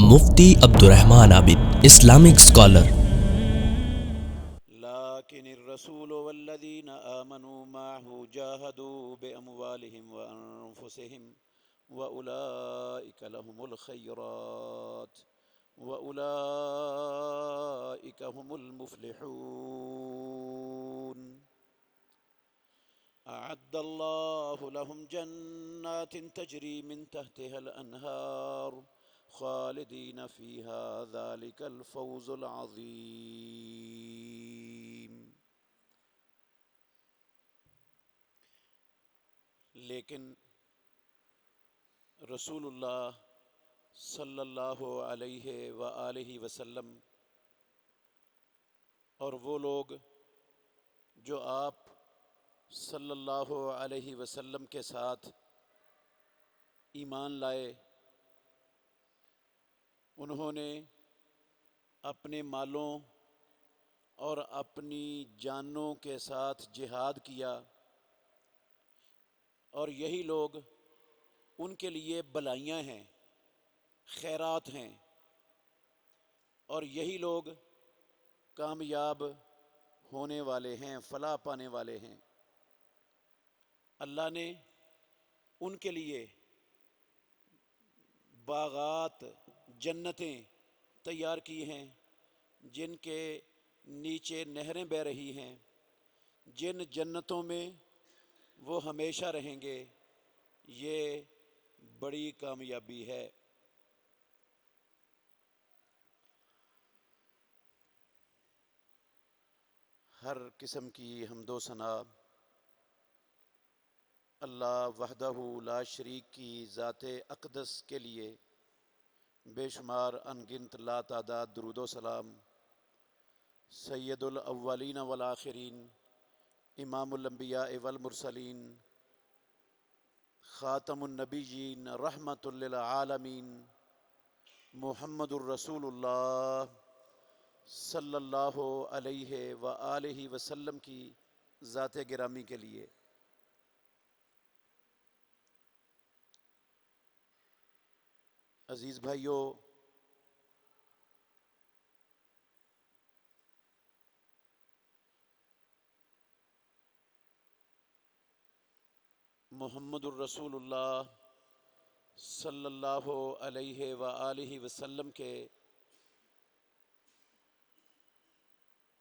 مفتی عبد الرحمن عابد، Islamic scholar. لكن الرسول والذين آمنوا معه جاهدوا بأموالهم وأنفسهم وأولئك لهم الخيرات وأولئك هم المفلحون أعد الله لهم جنات تجري من تحتها الأنهار خالدين فيها ذلك الفوز العظيم۔ لیکن رسول اللہ صلی اللہ علیہ وآلہ وسلم اور وہ لوگ جو آپ صلی اللہ علیہ وسلم کے ساتھ ایمان لائے، انہوں نے اپنے مالوں اور اپنی جانوں کے ساتھ جہاد کیا، اور یہی لوگ ان کے لیے بلائیاں ہیں، خیرات ہیں، اور یہی لوگ کامیاب ہونے والے ہیں، فلاح پانے والے ہیں۔ اللہ نے ان کے لیے باغات، جنتیں تیار کی ہیں جن کے نیچے نہریں بہہ رہی ہیں، جن جنتوں میں وہ ہمیشہ رہیں گے۔ یہ بڑی کامیابی ہے۔ ہر قسم کی حمد و ثنا اللہ وحدہ لا شریک کی ذات اقدس کے لیے، بے شمار انگنت لا تعداد درود و سلام سید الاولین والآخرین، امام الانبیاء والمرسلین، خاتم النبیین، رحمت للعالمین، محمد الرسول اللہ صلی اللہ علیہ وآلہ وسلم کی ذات گرامی کے لیے۔ عزیز بھائیو، محمد الرسول اللہ صلی اللہ علیہ وآلہ وسلم کے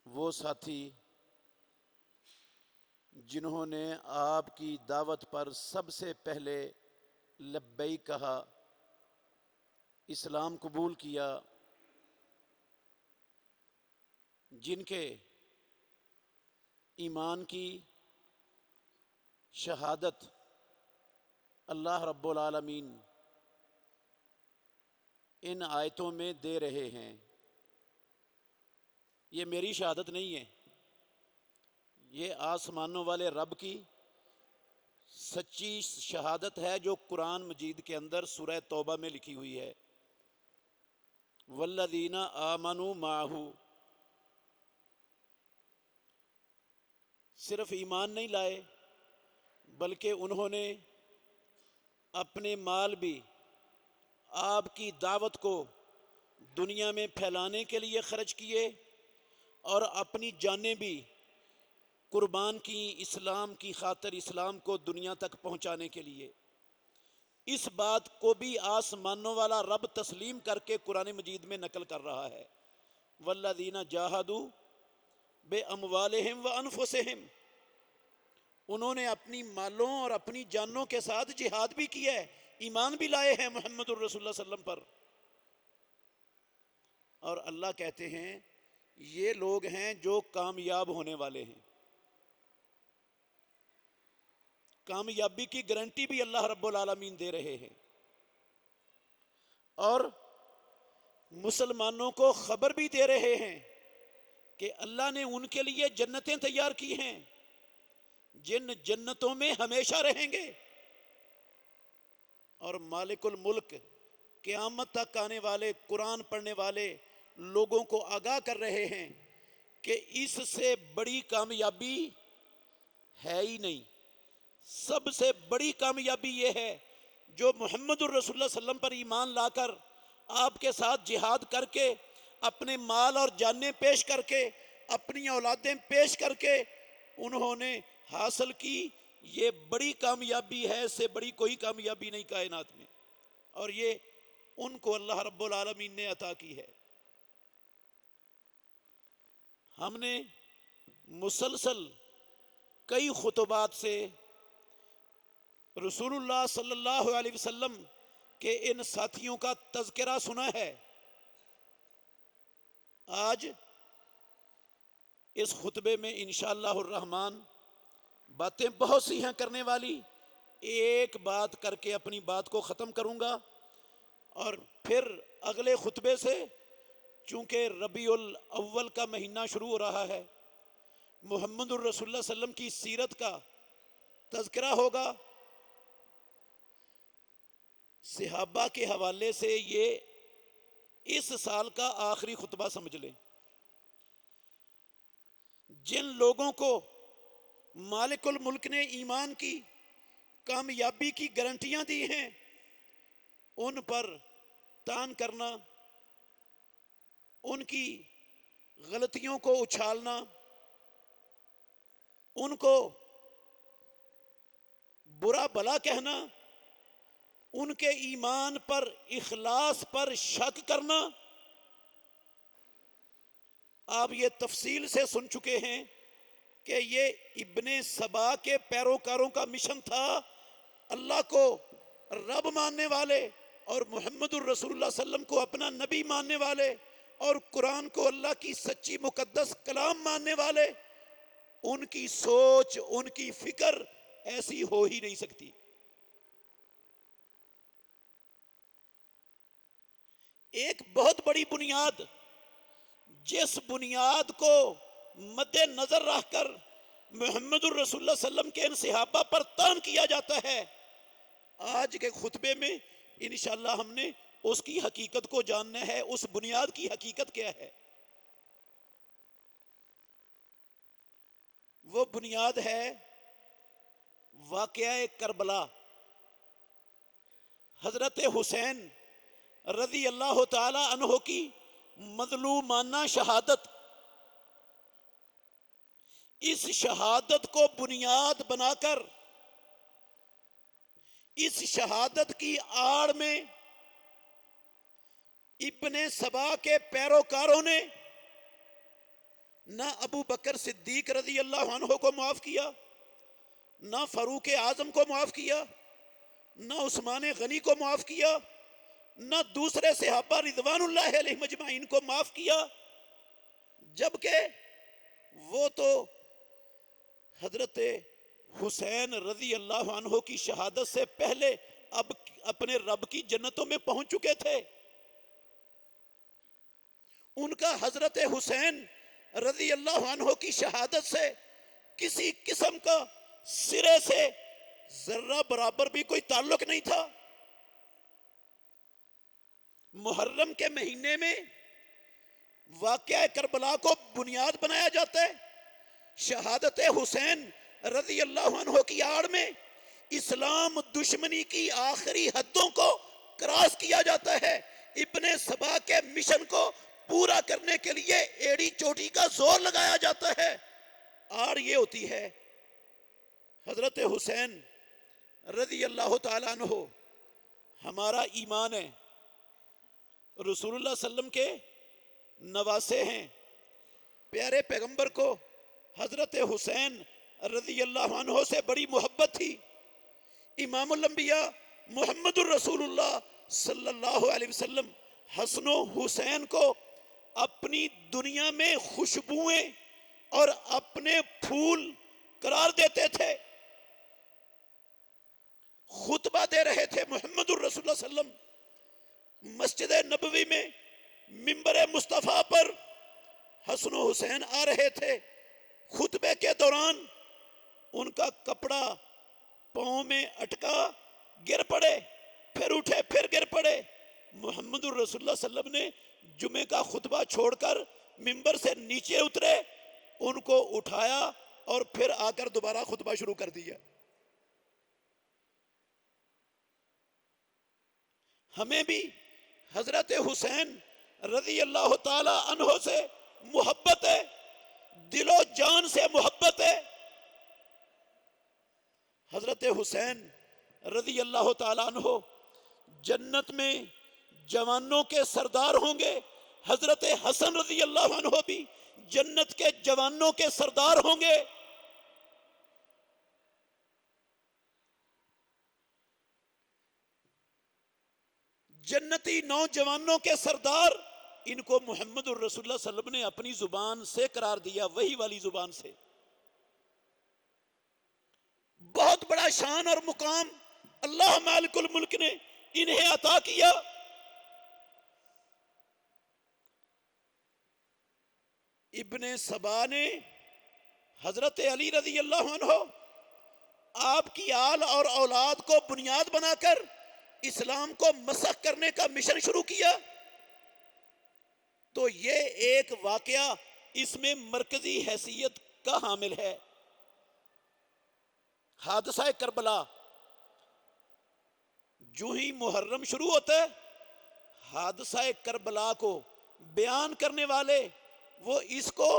وہ ساتھی جنہوں نے آپ کی دعوت پر سب سے پہلے لبیک کہا، اسلام قبول کیا، جن کے ایمان کی شہادت اللہ رب العالمین ان آیتوں میں دے رہے ہیں۔ یہ میری شہادت نہیں ہے، یہ آسمانوں والے رب کی سچی شہادت ہے جو قرآن مجید کے اندر سورہ توبہ میں لکھی ہوئی ہے۔ والذین آمنوا معہ، صرف ایمان نہیں لائے بلکہ انہوں نے اپنے مال بھی آپ کی دعوت کو دنیا میں پھیلانے کے لیے خرچ کیے، اور اپنی جانیں بھی قربان کی اسلام کی خاطر، اسلام کو دنیا تک پہنچانے کے لیے۔ اس بات کو بھی آسمانوں والا رب تسلیم کر کے قرآن مجید میں نقل کر رہا ہے، والذین جاہدوا باموالہم وانفسہم، انہوں نے اپنی مالوں اور اپنی جانوں کے ساتھ جہاد بھی کیا ہے، ایمان بھی لائے ہیں محمد الرسول اللہ صلی اللہ علیہ وسلم پر۔ اور اللہ کہتے ہیں یہ لوگ ہیں جو کامیاب ہونے والے ہیں۔ کامیابی کی گارنٹی بھی اللہ رب العالمین دے رہے ہیں، اور مسلمانوں کو خبر بھی دے رہے ہیں کہ اللہ نے ان کے لیے جنتیں تیار کی ہیں جن جنتوں میں ہمیشہ رہیں گے، اور مالک الملک قیامت تک آنے والے قرآن پڑھنے والے لوگوں کو آگاہ کر رہے ہیں کہ اس سے بڑی کامیابی ہے ہی نہیں۔ سب سے بڑی کامیابی یہ ہے جو محمد الرسول اللہ صلی اللہ علیہ وسلم پر ایمان لا کر آپ کے ساتھ جہاد کر کے، اپنے مال اور جانیں پیش کر کے، اپنی اولادیں پیش کر کے انہوں نے حاصل کی۔ یہ بڑی کامیابی ہے، اس سے بڑی کوئی کامیابی نہیں کائنات میں، اور یہ ان کو اللہ رب العالمین نے عطا کی ہے۔ ہم نے مسلسل کئی خطبات سے رسول اللہ صلی اللہ علیہ وسلم کے ان ساتھیوں کا تذکرہ سنا ہے۔ آج اس خطبے میں انشاءاللہ الرحمن باتیں بہت سی ہیں کرنے والی، ایک بات کر کے اپنی بات کو ختم کروں گا، اور پھر اگلے خطبے سے چونکہ ربیع الاول کا مہینہ شروع ہو رہا ہے، محمد الرسول اللہ صلی اللہ علیہ وسلم کی سیرت کا تذکرہ ہوگا۔ صحابہ کے حوالے سے یہ اس سال کا آخری خطبہ سمجھ لیں۔ جن لوگوں کو مالک الملک نے ایمان کی کامیابی کی گارنٹیاں دی ہیں، ان پر تان کرنا، ان کی غلطیوں کو اچھالنا، ان کو برا بھلا کہنا، ان کے ایمان پر، اخلاص پر شک کرنا، آپ یہ تفصیل سے سن چکے ہیں کہ یہ ابن سبا کے پیروکاروں کا مشن تھا۔ اللہ کو رب ماننے والے اور محمد الرسول اللہ صلی اللہ علیہ وسلم کو اپنا نبی ماننے والے اور قرآن کو اللہ کی سچی مقدس کلام ماننے والے، ان کی سوچ، ان کی فکر ایسی ہو ہی نہیں سکتی۔ ایک بہت بڑی بنیاد، جس بنیاد کو مد نظر رکھ کر محمد الرسول اللہ صلی اللہ علیہ وسلم کے ان صحابہ پر تان کیا جاتا ہے، آج کے خطبے میں انشاءاللہ ہم نے اس کی حقیقت کو جاننا ہے۔ اس بنیاد کی حقیقت کیا ہے؟ وہ بنیاد ہے واقعہ کربلا۔ حضرت حسین رضی اللہ تعالی عنہ کی مظلومانہ شہادت، اس شہادت کو بنیاد بنا کر، اس شہادت کی آڑ میں ابن سبا کے پیروکاروں نے نہ ابو بکر صدیق رضی اللہ عنہ کو معاف کیا، نہ فاروق اعظم کو معاف کیا، نہ عثمان غنی کو معاف کیا، نہ دوسرے صحابہ رضوان اللہ علیہ مجمعین کو معاف کیا، جبکہ وہ تو حضرت حسین رضی اللہ عنہ کی شہادت سے پہلے اب اپنے رب کی جنتوں میں پہنچ چکے تھے۔ ان کا حضرت حسین رضی اللہ عنہ کی شہادت سے کسی قسم کا سرے سے ذرہ برابر بھی کوئی تعلق نہیں تھا۔ محرم کے مہینے میں واقعہ کربلا کو بنیاد بنایا جاتا ہے، شہادت حسین رضی اللہ عنہ کی آڑ میں اسلام دشمنی کی آخری حدوں کو کراس کیا جاتا ہے، ابن سبا کے مشن کو پورا کرنے کے لیے ایڑی چوٹی کا زور لگایا جاتا ہے۔ آڑ یہ ہوتی ہے، حضرت حسین رضی اللہ تعالیٰ عنہ ہمارا ایمان ہے، رسول اللہ صلی اللہ علیہ وسلم کے نواسے ہیں، پیارے پیغمبر کو حضرت حسین رضی اللہ عنہ سے بڑی محبت تھی۔ امام الانبیاء محمد الرسول اللہ صلی اللہ علیہ وسلم حسن و حسین کو اپنی دنیا میں خوشبوئیں اور اپنے پھول قرار دیتے تھے۔ خطبہ دے رہے تھے محمد الرسول اللہ صلی اللہ علیہ وسلم، مسجد نبوی میں منبر مصطفیٰ پر حسن و حسین آ رہے تھے۔ خطبے کے دوران ان کا کپڑا پاؤں میں اٹکا، گر پڑے، پھر اٹھے، پھر گر پڑے۔ محمد الرسول اللہ صلی اللہ علیہ وسلم نے جمعے کا خطبہ چھوڑ کر منبر سے نیچے اترے، ان کو اٹھایا اور پھر آ کر دوبارہ خطبہ شروع کر دیا۔ ہمیں بھی حضرت حسین رضی اللہ تعالی عنہ سے محبت ہے، دل و جان سے محبت ہے۔ حضرت حسین رضی اللہ تعالی عنہ جنت میں جوانوں کے سردار ہوں گے، حضرت حسن رضی اللہ عنہ بھی جنت کے جوانوں کے سردار ہوں گے۔ جنتی نوجوانوں کے سردار، ان کو محمد الرسول اللہ صلی اللہ علیہ وسلم نے اپنی زبان سے قرار دیا، وہی والی زبان سے۔ بہت بڑا شان اور مقام اللہ مالک الملک نے انہیں عطا کیا۔ ابن سبا نے حضرت علی رضی اللہ عنہ آپ کی آل اور اولاد کو بنیاد بنا کر اسلام کو مسخ کرنے کا مشن شروع کیا، تو یہ ایک واقعہ اس میں مرکزی حیثیت کا حامل ہے۔ حادثہ کربلا، جو ہی محرم شروع ہوتا ہے، حادثہ کربلا کو بیان کرنے والے وہ اس کو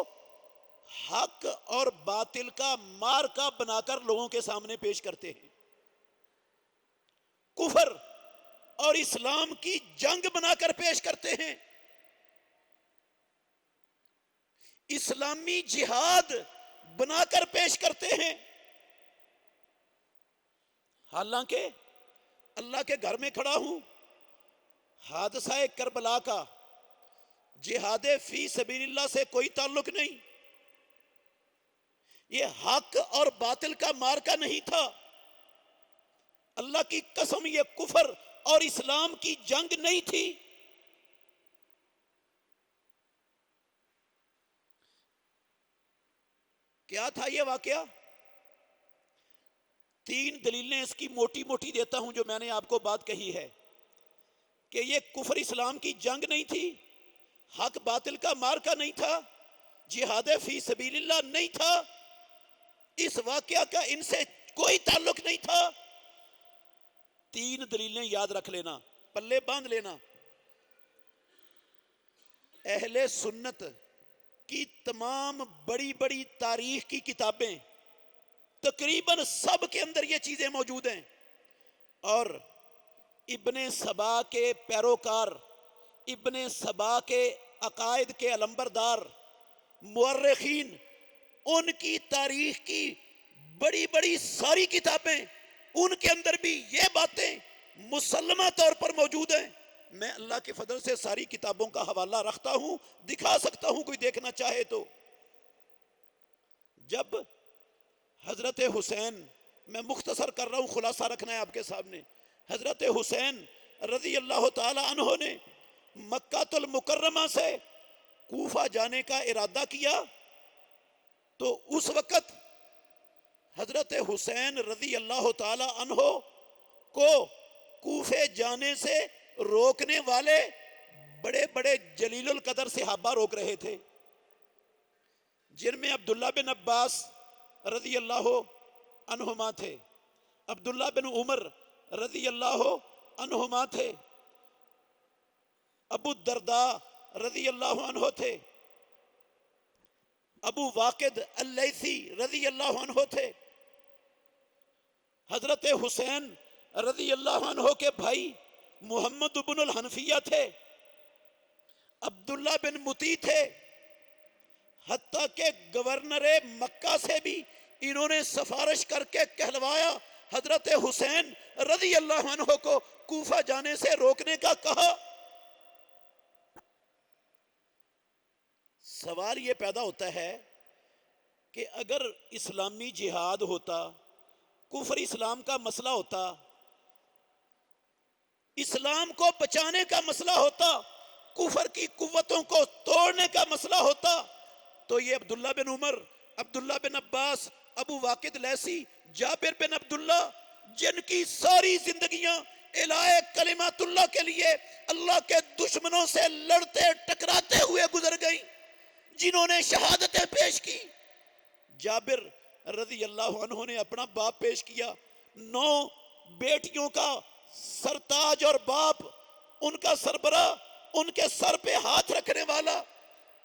حق اور باطل کا مارکا بنا کر لوگوں کے سامنے پیش کرتے ہیں، کفر اور اسلام کی جنگ بنا کر پیش کرتے ہیں، اسلامی جہاد بنا کر پیش کرتے ہیں۔ حالانکہ اللہ کے گھر میں کھڑا ہوں، حادثہ کربلا کا جہاد فی سبیل اللہ سے کوئی تعلق نہیں، یہ حق اور باطل کا مارکا نہیں تھا۔ اللہ کی قسم یہ کفر اور اسلام کی جنگ نہیں تھی۔ کیا تھا یہ واقعہ؟ 3 دلیلیں اس کی موٹی موٹی دیتا ہوں جو میں نے آپ کو بات کہی ہے کہ یہ کفر اسلام کی جنگ نہیں تھی، حق باطل کا مارکا نہیں تھا، جہاد فی سبیل اللہ نہیں تھا، اس واقعہ کا ان سے کوئی تعلق نہیں تھا۔ 3 دلیلیں یاد رکھ لینا، پلے باندھ لینا۔ اہل سنت کی تمام بڑی بڑی تاریخ کی کتابیں تقریباً سب کے اندر یہ چیزیں موجود ہیں، اور ابن سبا کے پیروکار، ابن سبا کے عقائد کے علمبردار مورخین، ان کی تاریخ کی بڑی بڑی ساری کتابیں، ان کے اندر بھی یہ باتیں مسلمہ طور پر موجود ہیں۔ میں اللہ کے فضل سے ساری کتابوں کا حوالہ رکھتا ہوں، دکھا سکتا ہوں کوئی دیکھنا چاہے تو۔ جب حضرت حسین، میں مختصر کر رہا ہوں، خلاصہ رکھنا ہے آپ کے سامنے، حضرت حسین رضی اللہ تعالی عنہ نے مکہ المکرمہ سے کوفہ جانے کا ارادہ کیا، تو اس وقت حضرت حسین رضی اللہ تعالی عنہ کو کوفے جانے سے روکنے والے بڑے بڑے جلیل القدر صحابہ روک رہے تھے، جن میں عبداللہ بن عباس رضی اللہ عنہما تھے، عبداللہ بن عمر رضی اللہ عنہما تھے، ابو الدرداء رضی اللہ عنہ تھے، ابو واقد اللیثی رضی اللہ عنہ تھے، حضرت حسین رضی اللہ عنہ کے بھائی محمد بن الحنفیہ تھے، عبداللہ بن متی تھے، حتیٰ کہ گورنر مکہ سے بھی انہوں نے سفارش کر کے کہلوایا، حضرت حسین رضی اللہ عنہ کو کوفہ جانے سے روکنے کا کہا۔ سوال یہ پیدا ہوتا ہے کہ اگر اسلامی جہاد ہوتا، کفر اسلام کا مسئلہ ہوتا، اسلام کو بچانے کا مسئلہ ہوتا، کفر کی قوتوں کو توڑنے کا مسئلہ ہوتا، تو یہ عبداللہ بن عمر، عبداللہ بن عباس، ابو واقد لیثی، جابر بن عبداللہ، جن کی ساری زندگیاں الہے کلمات اللہ کے لیے اللہ کے دشمنوں سے لڑتے ٹکراتے ہوئے گزر گئیں، جنہوں نے شہادتیں پیش کی۔ جابر رضی اللہ عنہ نے اپنا باپ پیش کیا، 9 بیٹیوں کا سرتاج اور باپ ان کا سربراہ، ان کے سر پہ ہاتھ رکھنے والا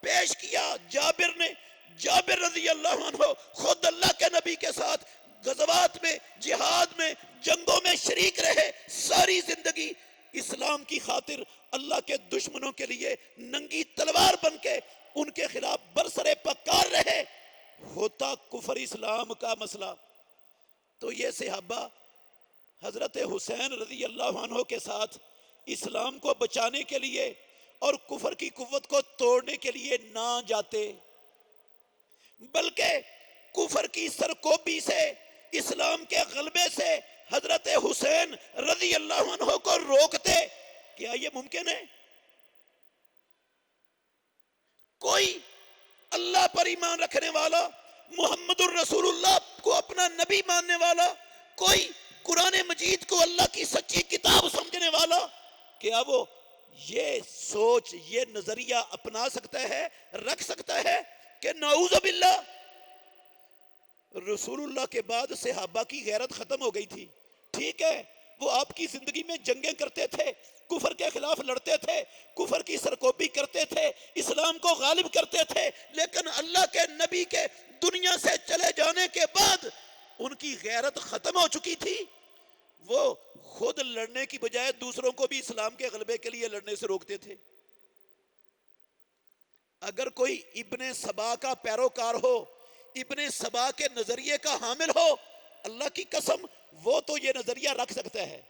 پیش کیا جابر نے۔ جابر رضی اللہ عنہ خود اللہ کے نبی کے ساتھ غزوات میں، جہاد میں، جنگوں میں شریک رہے، ساری زندگی اسلام کی خاطر اللہ کے دشمنوں کے لیے ننگی تلوار بن کے ان کے خلاف برسرے پکار رہے۔ ہوتا کفر اسلام کا مسئلہ تو یہ صحابہ حضرت حسین رضی اللہ عنہ کے ساتھ اسلام کو بچانے کے لیے اور کفر کی قوت کو توڑنے کے لیے نہ جاتے، بلکہ کفر کی سرکوبی سے، اسلام کے غلبے سے حضرت حسین رضی اللہ عنہ کو روکتے۔ کیا یہ ممکن ہے؟ کوئی اللہ پر ایمان رکھنے والا، محمد الرسول اللہ کو اپنا نبی ماننے والا، کوئی قرآن مجید کو اللہ کی سچی کتاب سمجھنے والا، کیا وہ یہ سوچ، یہ نظریہ اپنا سکتا ہے، رکھ سکتا ہے کہ نعوذ باللہ؟ رسول اللہ کے بعد صحابہ کی غیرت ختم ہو گئی تھی، ٹھیک ہے، وہ آپ کی زندگی میں جنگیں کرتے تھے، کفر کے خلاف لڑتے تھے، کفر کی سرکوبی کرتے تھے، اسلام کو غالب کرتے تھے، لیکن اللہ کے نبی کے دنیا سے چلے جانے کے بعد ان کی غیرت ختم ہو چکی تھی۔ وہ خود لڑنے کی بجائے دوسروں کو بھی اسلام کے غلبے کے لیے لڑنے سے روکتے تھے۔ اگر کوئی ابن سبا کا پیروکار ہو، ابن سبا کے نظریے کا حامل ہو، اللہ کی قسم وہ تو یہ نظریہ رکھ سکتا ہے،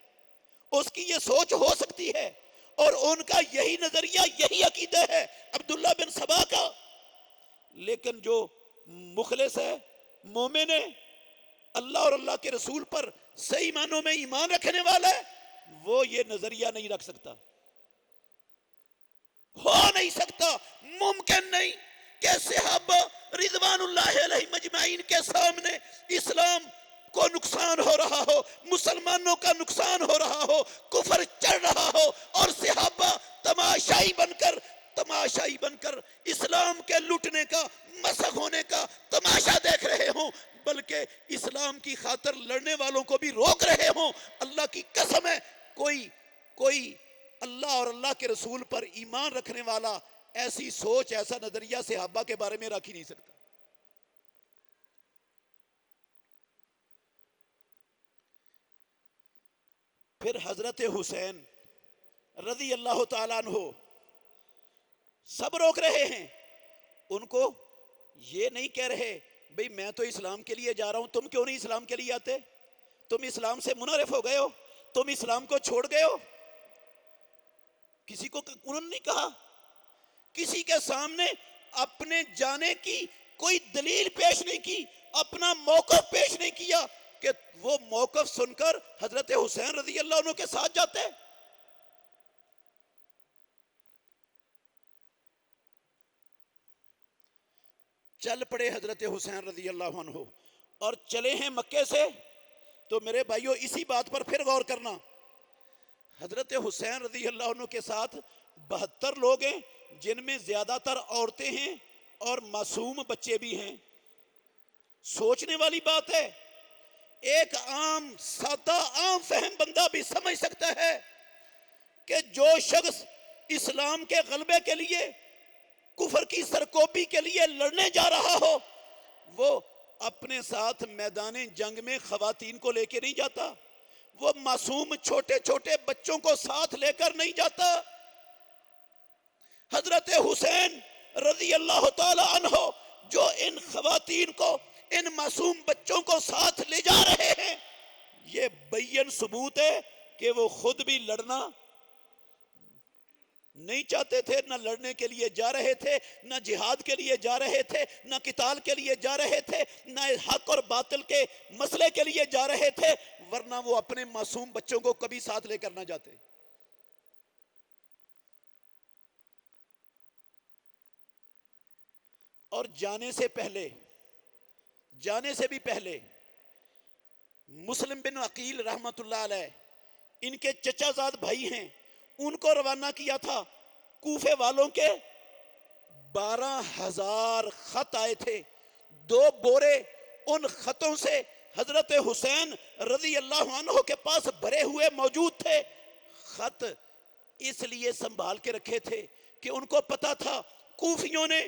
اس کی یہ سوچ ہو سکتی ہے، اور ان کا یہی نظریہ، یہی عقیدہ ہے عبداللہ بن سبا کا۔ لیکن جو مخلص ہے، مومن ہے، اللہ اور اللہ کے رسول پر صحیح معنوں میں ایمان رکھنے والا ہے، وہ یہ نظریہ نہیں رکھ سکتا، ہو نہیں سکتا، ممکن نہیں کہ صحابہ رضوان اللہ علیہ مجمعین کے سامنے اسلام کو نقصان ہو رہا ہو، مسلمانوں کا نقصان ہو رہا ہو، کفر چڑھ رہا ہو، اور صحابہ تماشائی بن کر اسلام کے لٹنے کا، مسخ ہونے کا تماشا دیکھ رہے ہوں، بلکہ اسلام کی خاطر لڑنے والوں کو بھی روک رہے ہوں۔ اللہ کی قسم ہے، کوئی اللہ اور اللہ کے رسول پر ایمان رکھنے والا ایسی سوچ، ایسا نظریہ صحابہ کے بارے میں رکھ ہی نہیں سکتا۔ پھر حضرت حسین رضی اللہ تعالیٰ عنہ سب روک رہے ہیں، ان کو یہ نہیں کہہ رہے بھئی میں تو اسلام کے لیے جا رہا ہوں، تم کیوں نہیں اسلام کے لیے آتے؟ تم اسلام سے منحرف ہو گئے ہو، تم اسلام کو چھوڑ گئے ہو۔ کسی کو انہوں نے نہیں کہا، کسی کے سامنے اپنے جانے کی کوئی دلیل پیش نہیں کی، اپنا موقف پیش نہیں کیا کہ وہ موقف سن کر حضرت حسین رضی اللہ عنہ کے ساتھ جاتے۔ چل پڑے حضرت حسین رضی اللہ عنہ، اور چلے ہیں مکے سے۔ تو میرے بھائیوں اسی بات پر پھر غور کرنا، حضرت حسین رضی اللہ عنہ کے ساتھ 72 لوگ ہیں، جن میں زیادہ تر عورتیں ہیں اور معصوم بچے بھی ہیں۔ سوچنے والی بات ہے، ایک عام سادہ عام فہم بندہ بھی سمجھ سکتا ہے کہ جو شخص اسلام کے غلبے کے لیے، کفر کی سرکوبی کے لیے لڑنے جا رہا ہو، وہ اپنے ساتھ میدان جنگ میں خواتین کو لے کے نہیں جاتا، وہ معصوم چھوٹے چھوٹے بچوں کو ساتھ لے کر نہیں جاتا۔ حضرت حسین رضی اللہ تعالی عنہ جو ان خواتین کو، ان معصوم بچوں کو ساتھ لے جا رہے ہیں، یہ بین ثبوت ہے کہ وہ خود بھی لڑنا نہیں چاہتے تھے، نہ لڑنے کے لیے جا رہے تھے، نہ جہاد کے لیے جا رہے تھے، نہ قتال کے لیے جا رہے تھے، نہ حق اور باطل کے مسئلے کے لیے جا رہے تھے، ورنہ وہ اپنے معصوم بچوں کو کبھی ساتھ لے کر نہ جاتے۔ اور جانے سے بھی پہلے مسلم بن عقیل رحمت اللہ علیہ، ان کے چچا زاد بھائی ہیں، ان کو روانہ کیا تھا۔ کوفے والوں کے 12,000 خط آئے تھے، 2 بورے ان خطوں سے حضرت حسین رضی اللہ عنہ کے پاس بھرے ہوئے موجود تھے۔ خط اس لیے سنبھال کے رکھے تھے کہ ان کو پتا تھا کوفیوں نے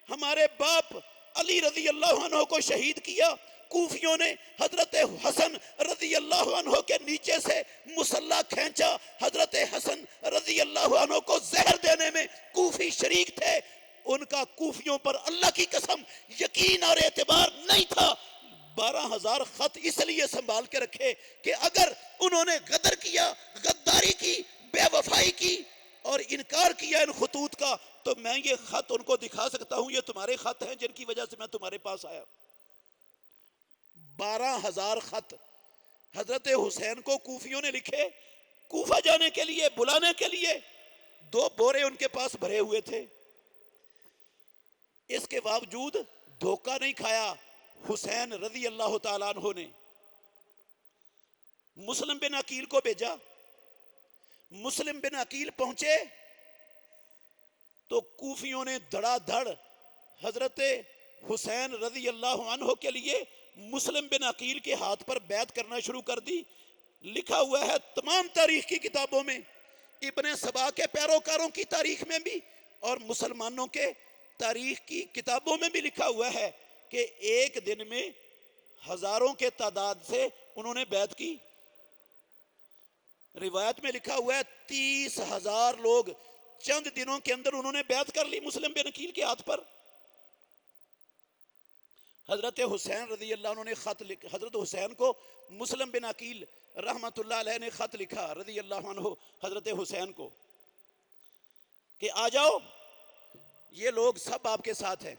ہمارے باپ علی رضی اللہ عنہ کو شہید کیا، کوفیوں نے حضرت حسن رضی اللہ عنہ کے نیچے سے مسلح کھینچا، حضرت حسن رضی اللہ عنہ کو زہر دینے میں کوفی شریک تھے، ان کا کوفیوں پر اللہ کی قسم یقین اور اعتبار نہیں تھا۔ 12,000 خط اس لیے سنبھال کے رکھے کہ اگر انہوں نے غدر کیا، غداری کی، بے وفائی کی اور انکار کیا ان خطوط کا، تو میں یہ خط ان کو دکھا سکتا ہوں، یہ تمہارے خط ہیں جن کی وجہ سے میں تمہارے پاس آیا۔ 12,000 خط حضرت حسین کو کوفیوں نے لکھے، کوفہ جانے کے لیے، بلانے کے لیے 2 بورے ان کے پاس بھرے ہوئے تھے۔ اس کے باوجود دھوکہ نہیں کھایا حسین رضی اللہ تعالیٰ عنہ نے۔ مسلم بن عقیل کو بھیجا، مسلم بن عقیل پہنچے تو کوفیوں نے دھڑا دھڑ حضرت حسین رضی اللہ عنہ کے لیے مسلم بن عقیل کے ہاتھ پر بیعت کرنا شروع کر دی۔ لکھا ہوا ہے تمام تاریخ کی کتابوں میں، ابن سبا کے پیروکاروں کی تاریخ میں بھی اور مسلمانوں کے تاریخ کی کتابوں میں بھی لکھا ہوا ہے کہ ایک دن میں ہزاروں کے تعداد سے انہوں نے بیعت کی۔ روایت میں لکھا ہوا ہے 30,000 لوگ چند دنوں کے اندر انہوں نے بیعت کر لی مسلم بن عقیل کے ہاتھ پر۔ حضرت حسین رضی اللہ عنہ نے خط حضرت حسین کو مسلم بن عقیل رحمت اللہ علیہ نے خط لکھا رضی اللہ عنہ حضرت حسین کو کہ آ جاؤ، یہ لوگ سب آپ کے ساتھ ہیں۔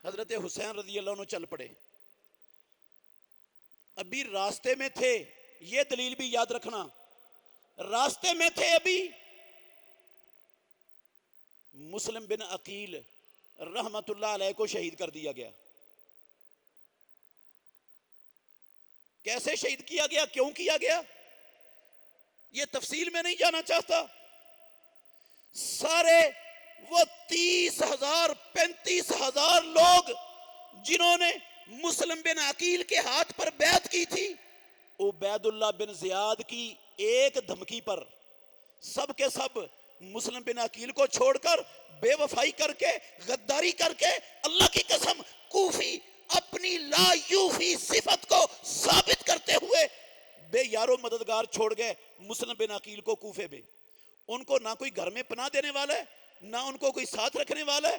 حضرت حسین رضی اللہ عنہ چل پڑے۔ ابھی راستے میں تھے، یہ دلیل بھی یاد رکھنا، راستے میں تھے ابھی، مسلم بن عقیل رحمت اللہ علیہ کو شہید کر دیا گیا۔ کیسے شہید کیا گیا، کیوں کیا گیا، یہ تفصیل میں نہیں جانا چاہتا۔ سارے وہ 30,000 35,000 لوگ جنہوں نے مسلم بن عقیل کے ہاتھ پر بیعت کی تھی، عبید اللہ بن زیاد کی ایک دھمکی پر سب کے سب مسلم بن عقیل کو چھوڑ کر، بے وفائی کر کے، غداری کر کے، اللہ کی قسم کوفی اپنی لا یوفی صفت کو ثابت کرتے ہوئے بے یارو مددگار چھوڑ گئے مسلم بن عقیل کو کوفے میں۔ ان کو نہ کوئی گھر میں پناہ دینے والا ہے، نہ ان کو کوئی ساتھ رکھنے والا ہے،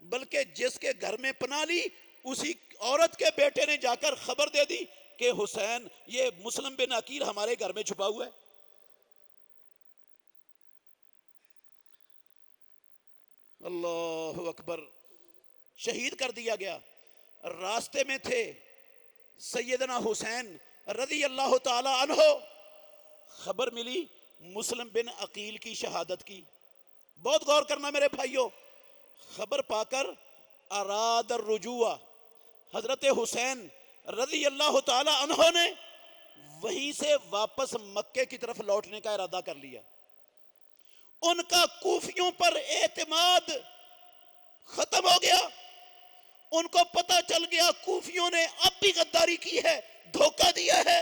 بلکہ جس کے گھر میں پناہ لی اسی عورت کے بیٹے نے جا کر خبر دے دی کہ حسین، یہ مسلم بن عقیل ہمارے گھر میں چھپا ہوا ہے۔ اللہ اکبر، شہید کر دیا گیا۔ راستے میں تھے سیدنا حسین رضی اللہ تعالی عنہ، خبر ملی مسلم بن عقیل کی شہادت کی۔ بہت غور کرنا میرے بھائیوں، خبر پا کر اراد الرجوع، حضرت حسین رضی اللہ تعالی عنہ نے وہیں سے واپس مکے کی طرف لوٹنے کا ارادہ کر لیا۔ ان کا کوفیوں پر اعتماد ختم ہو گیا، ان کو پتا چل گیا کوفیوں نے اب بھی غداری کی ہے، دھوکہ دیا ہے۔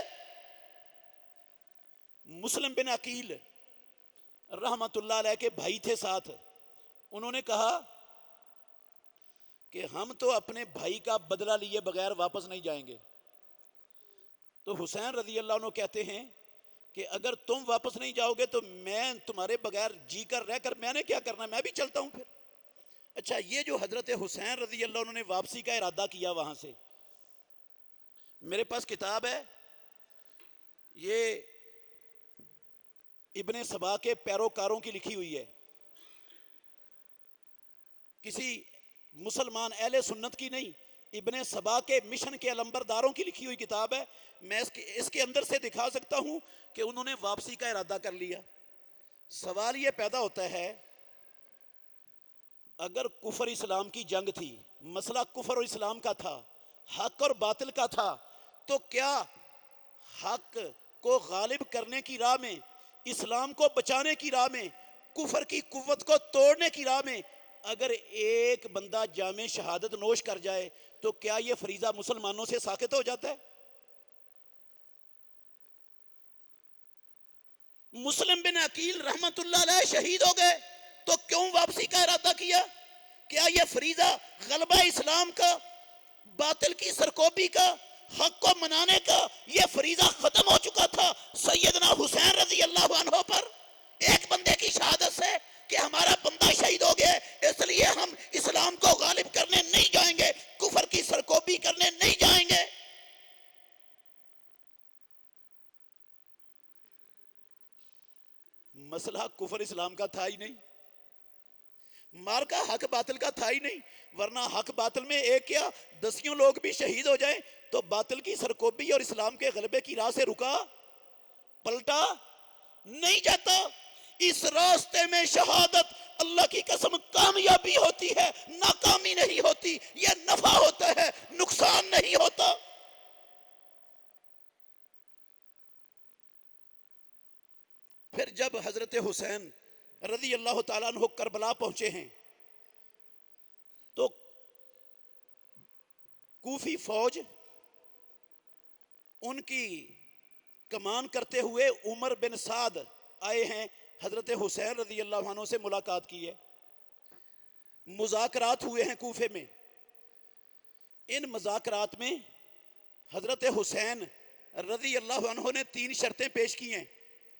مسلم بن عقیل رحمت اللہ علیہ کے بھائی تھے ساتھ، انہوں نے کہا کہ ہم تو اپنے بھائی کا بدلہ لیے بغیر واپس نہیں جائیں گے۔ تو حسین رضی اللہ عنہ کہتے ہیں کہ اگر تم واپس نہیں جاؤ گے تو میں تمہارے بغیر جی کر رہ کر میں نے کیا کرنا، میں بھی چلتا ہوں پھر۔ اچھا، یہ جو حضرت حسین رضی اللہ عنہ نے واپسی کا ارادہ کیا وہاں سے، میرے پاس کتاب ہے، یہ ابن سبا کے پیروکاروں کی لکھی ہوئی ہے، کسی مسلمان اہل سنت کی نہیں، ابن سبا کے مشن کے علمبرداروں کی لکھی ہوئی کتاب ہے۔ میں اس کے اندر سے دکھا سکتا ہوں کہ انہوں نے واپسی کا ارادہ کر لیا۔ سوال یہ پیدا ہوتا ہے، اگر کفر اسلام کی جنگ تھی، مسئلہ کفر اور اسلام کا تھا، حق اور باطل کا تھا، تو کیا حق کو غالب کرنے کی راہ میں، اسلام کو بچانے کی راہ میں، کفر کی قوت کو توڑنے کی راہ میں اگر ایک بندہ جام شہادت نوش کر جائے تو کیا یہ فریضہ مسلمانوں سے ساقط ہو جاتا ہے؟ مسلم بن عقیل رحمت اللہ علیہ شہید ہو گئے تو کیوں واپسی کا ارادہ کیا؟ کیا یہ فریضہ غلبہ اسلام کا، باطل کی سرکوبی کا، حق کو منانے کا یہ فریضہ ختم ہو چکا تھا سیدنا حسین رضی اللہ عنہ پر؟ ایک بندے کی شہادت سے کہ ہمارا بندہ شہید ہو گیا اس لیے ہم اسلام کو غالب کرنے نہیں جائیں گے، کفر کی سرکوبی کرنے نہیں جائیں گے۔ مسئلہ کفر اسلام کا تھا ہی نہیں، مارکا حق باطل کا تھا ہی نہیں، ورنہ حق باطل میں ایک کیا 10 لوگ بھی شہید ہو جائیں تو باطل کی سرکوبی اور اسلام کے غلبے کی راہ سے رکا پلٹا نہیں جاتا۔ اس راستے میں شہادت اللہ کی قسم کامیابی ہوتی ہے، ناکامی نہیں ہوتی، یہ نفع ہوتا ہے، نقصان نہیں ہوتا۔ پھر جب حضرت حسین رضی اللہ تعالیٰ عنہ کربلا پہنچے ہیں تو کوفی فوج ان کی کمان کرتے ہوئے عمر بن سعد آئے ہیں، حضرت حسین رضی اللہ عنہ سے ملاقات کی ہے، مذاکرات ہوئے ہیں کوفے میں۔ ان مذاکرات میں حضرت حسین رضی اللہ عنہ نے 3 شرطیں پیش کی ہیں،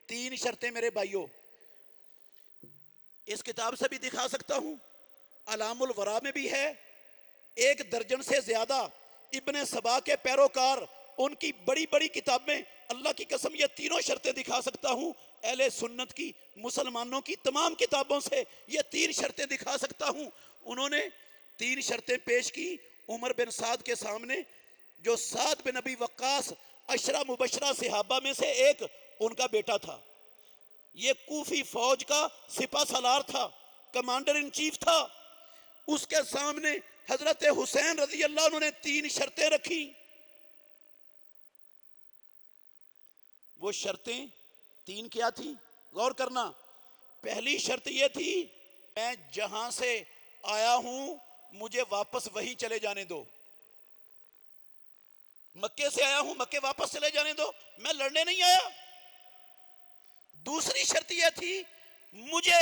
3 شرطیں میرے بھائیوں، اس کتاب سے بھی دکھا سکتا ہوں، علام الورا میں بھی ہے، 1 درجن سے زیادہ ابن سبا کے پیروکار ان کی بڑی بڑی کتاب میں اللہ کی قسم یہ 3 شرطیں دکھا سکتا ہوں، اہل سنت کی مسلمانوں کی تمام کتابوں سے یہ 3 شرطیں دکھا سکتا ہوں۔ انہوں نے 3 شرطیں پیش کی عمر بن سعد کے سامنے، جو سعد بن ابی وقاص 10 مبشرہ صحابہ میں سے ایک ان کا بیٹا تھا، یہ کوفی فوج کا سپہ سالار تھا، کمانڈر ان چیف تھا، اس کے سامنے حضرت حسین رضی اللہ عنہ نے 3 شرطیں رکھی۔ وہ شرطیں 3 کیا تھی؟ غور کرنا۔ پہلی شرط یہ تھی میں جہاں سے آیا ہوں مجھے واپس وہی چلے جانے دو، مکے سے آیا ہوں مکے واپس چلے جانے دو، میں لڑنے نہیں آیا۔ دوسری شرط یہ تھی مجھے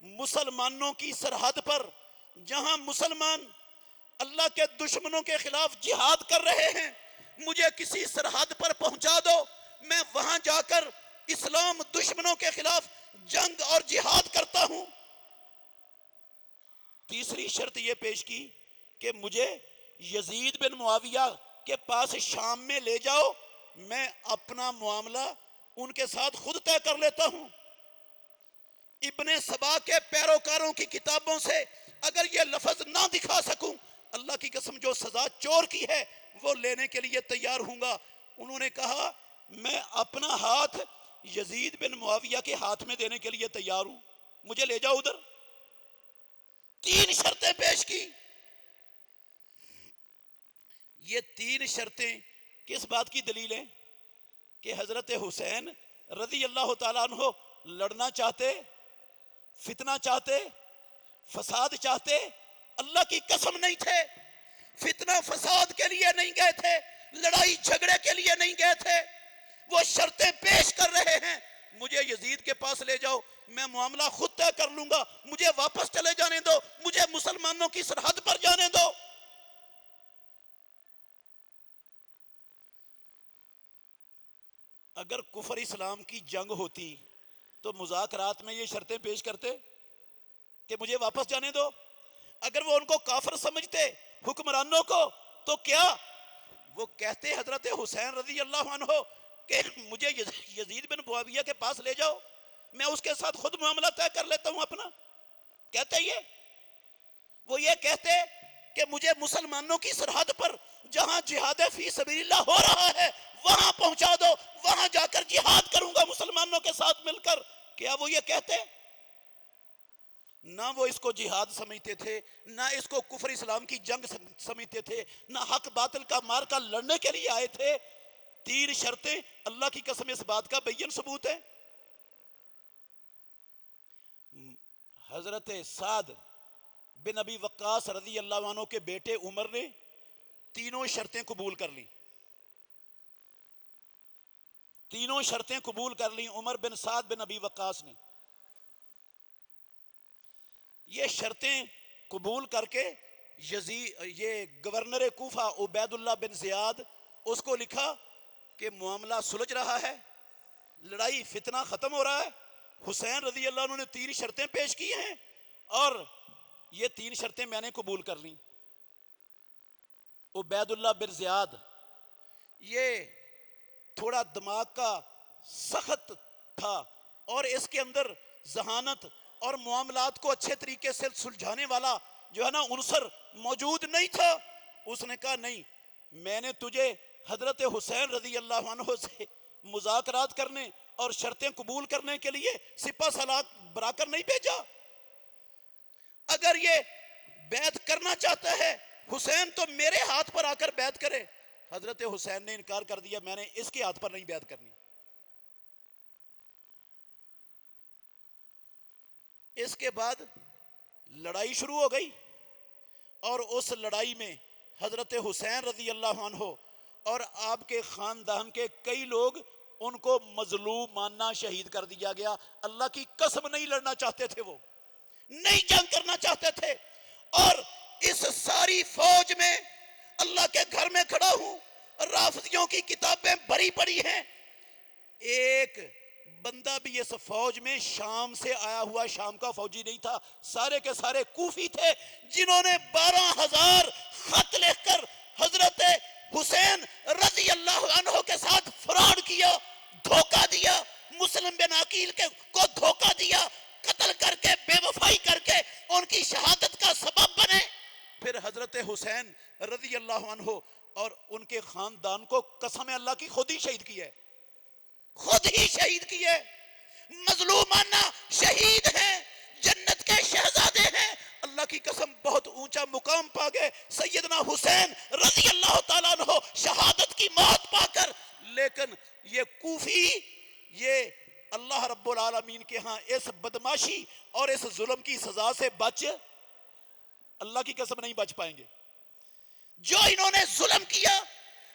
مسلمانوں کی سرحد پر جہاں مسلمان اللہ کے دشمنوں کے خلاف جہاد کر رہے ہیں مجھے کسی سرحد پر پہنچا دو، میں وہاں جا کر اسلام دشمنوں کے خلاف جنگ اور جہاد کرتا ہوں۔ تیسری شرط یہ پیش کی کہ مجھے یزید بن معاویہ کے پاس شام میں لے جاؤ، میں اپنا معاملہ ان کے ساتھ خود طے کر لیتا ہوں۔ ابن سبا کے پیروکاروں کی کتابوں سے اگر یہ لفظ نہ دکھا سکوں اللہ کی قسم جو سزا چور کی ہے وہ لینے کے لیے تیار ہوں گا۔ انہوں نے کہا میں اپنا ہاتھ یزید بن معاویہ کے ہاتھ میں دینے کے لیے تیار ہوں، مجھے لے جاؤ ادھر۔ 3 شرطیں پیش کی۔ یہ 3 شرطیں کس بات کی دلیل ہیں؟ کہ حضرت حسین رضی اللہ تعالیٰ عنہ لڑنا چاہتے، فتنہ چاہتے، فساد چاہتے؟ اللہ کی قسم نہیں تھے، فتنہ فساد کے لیے نہیں گئے تھے، لڑائی جھگڑے کے لیے نہیں گئے تھے۔ وہ شرطیں پیش کر رہے ہیں مجھے یزید کے پاس لے جاؤ، میں معاملہ خود طے کر لوں گا، مجھے واپس چلے جانے دو، مجھے مسلمانوں کی سرحد پر جانے دو۔ اگر کفر اسلام کی جنگ ہوتی تو مذاکرات میں یہ شرطیں پیش کرتے کہ مجھے واپس جانے دو؟ اگر وہ ان کو کافر سمجھتے حکمرانوں کو تو کیا وہ کہتے حضرت حسین رضی اللہ عنہ کہ مجھے یزید بن معاویہ کے پاس لے جاؤ، میں اس کے ساتھ خود معاملہ طے کر لیتا ہوں اپنا؟ کہتے وہ یہ کہتے کہ مجھے مسلمانوں کی سرحد پر جہاں جہاد فی سبیل اللہ ہو رہا ہے وہاں پہنچا دو، وہاں جا کر جہاد کروں گا مسلمانوں کے ساتھ مل کر؟ کیا وہ یہ کہتے؟ نہ وہ اس کو جہاد سمجھتے تھے، نہ اس کو کفر اسلام کی جنگ سمجھتے تھے، نہ حق باطل کا مارکا لڑنے کے لیے آئے تھے۔ 3 شرطیں اللہ کی قسم اس بات کا بین ثبوت ہے۔ حضرت سعد بن ابی وقاص رضی اللہ عنہ کے بیٹے عمر نے 3 شرطیں قبول کر لی۔ تینوں شرطیں قبول کر لیں عمر بن سعد بن ابی وقاص نے. یہ شرطیں قبول کر کے یہ گورنر کوفہ عبید اللہ بن زیاد اس کو لکھا کہ معاملہ سلجھ رہا ہے, لڑائی فتنہ ختم ہو رہا ہے, حسین رضی اللہ عنہ نے 3 شرطیں پیش کی ہیں اور یہ 3 شرطیں میں نے قبول کر لیں. عبید اللہ بن زیاد یہ تھوڑا دماغ کا سخت تھا اور اس کے اندر ذہانت اور معاملات کو اچھے طریقے سے سلجھانے والا جو ہے نا عنصر موجود نہیں تھا. اس نے کہا نہیں, میں نے تجھے حضرت حسین رضی اللہ عنہ سے مذاکرات کرنے اور شرطیں قبول کرنے کے لیے سپہ سالار برا کر نہیں بھیجا. اگر یہ بیعت کرنا چاہتا ہے حسین تو میرے ہاتھ پر آ کر بیعت کرے. حضرت حسین نے انکار کر دیا, میں نے اس کے ہاتھ پر نہیں بیعت کرنی. اس کے بعد لڑائی شروع ہو گئی اور اس لڑائی میں حضرت حسین رضی اللہ عنہ اور آپ کے خاندان کے کئی لوگ ان کو مظلوم ماننا شہید کر دیا گیا. اللہ کی قسم نہیں لڑنا چاہتے تھے, وہ نہیں جنگ کرنا چاہتے تھے. اور اس ساری فوج میں اللہ کے گھر میں کھڑا ہوں, رافضیوں کی کتابیں بھری پڑی ہیں, ایک بندہ بھی اس فوج میں شام سے آیا ہوا شام کا فوجی نہیں تھا. سارے کے سارے کوفی تھے جنہوں نے 12,000 خط لکھ کر حضرت حسین رضی اللہ عنہ کے ساتھ فراڈ کیا, دھوکہ دیا, مسلم بن عقیل کو دھوکہ دیا, قتل کر کے بے وفائی کر کے ان کی شہادت کا سبب بنے. پھر حضرت حسین رضی اللہ عنہ اور ان کے خاندان کو قسم اللہ کی خود ہی شہید کی ہے, خود ہی شہید کی ہے. مظلومانہ شہید ہیں, جنت کے شہزادے ہیں, اللہ کی قسم بہت اونچا مقام پا گئے سیدنا حسین رضی اللہ تعالیٰ عنہ شہادت کی موت پا کر. لیکن یہ کوفی یہ اللہ رب العالمین کے ہاں اس بدماشی اور اس ظلم کی سزا سے بچ, اللہ کی قسم نہیں بچ پائیں گے. جو انہوں نے ظلم کیا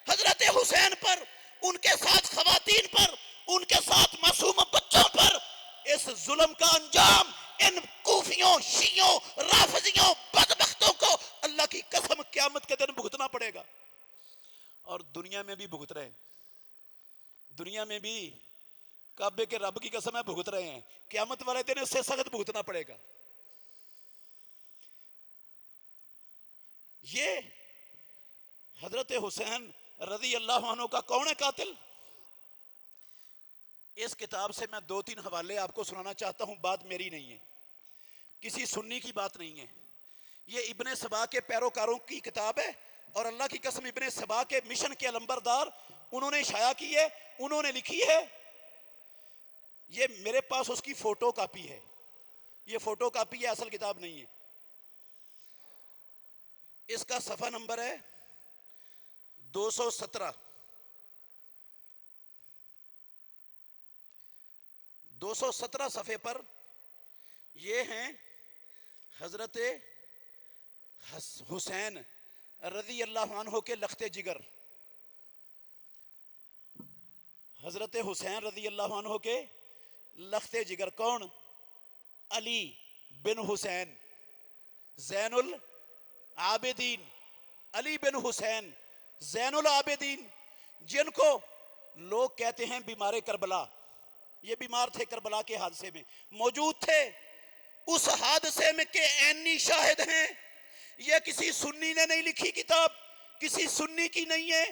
حضرت حسین پر, ان کے ساتھ خواتین پر, ان کے ساتھ معصوم بچوں پر, اس ظلم کا انجام ان کوفیوں, شیعوں, رافضیوں, بدبختوں کو اللہ کی قسم قیامت کے دن بھگتنا پڑے گا. اور دنیا میں بھی بھگت رہے ہیں, دنیا میں بھی کعبے کے رب کی قسم ہے بھگت رہے ہیں. قیامت والے دن اس سے سخت بھگتنا پڑے گا. یہ حضرت حسین رضی اللہ عنہ کا کون ہے قاتل؟ اس کتاب سے میں 2-3 حوالے آپ کو سنانا چاہتا ہوں, بات میری نہیں ہے, کسی سنی کی بات نہیں ہے. یہ ابن سبا کے پیروکاروں کی کتاب ہے اور اللہ کی قسم ابن سبا کے مشن کے علمبردار انہوں نے شائع کی ہے, انہوں نے لکھی ہے. یہ میرے پاس اس کی فوٹو کاپی ہے, یہ فوٹو کاپی ہے, اصل کتاب نہیں ہے. اس کا صفحہ نمبر ہے 217. 217 صفحے پر یہ ہیں حضرت حسین رضی اللہ عنہ کے لخت جگر. حضرت حسین رضی اللہ عنہ کے لخت جگر کون؟ علی بن حسین زین العابدین, علی بن حسین زین العابدین, جن کو لوگ کہتے ہیں بیمار کربلا. یہ بیمار تھے, کربلا کے حادثے میں موجود تھے. اس حادثے میں کے عینی شاہد ہیں. یہ کسی سنی نے نہیں لکھی کتاب, کسی سنی کی نہیں ہے.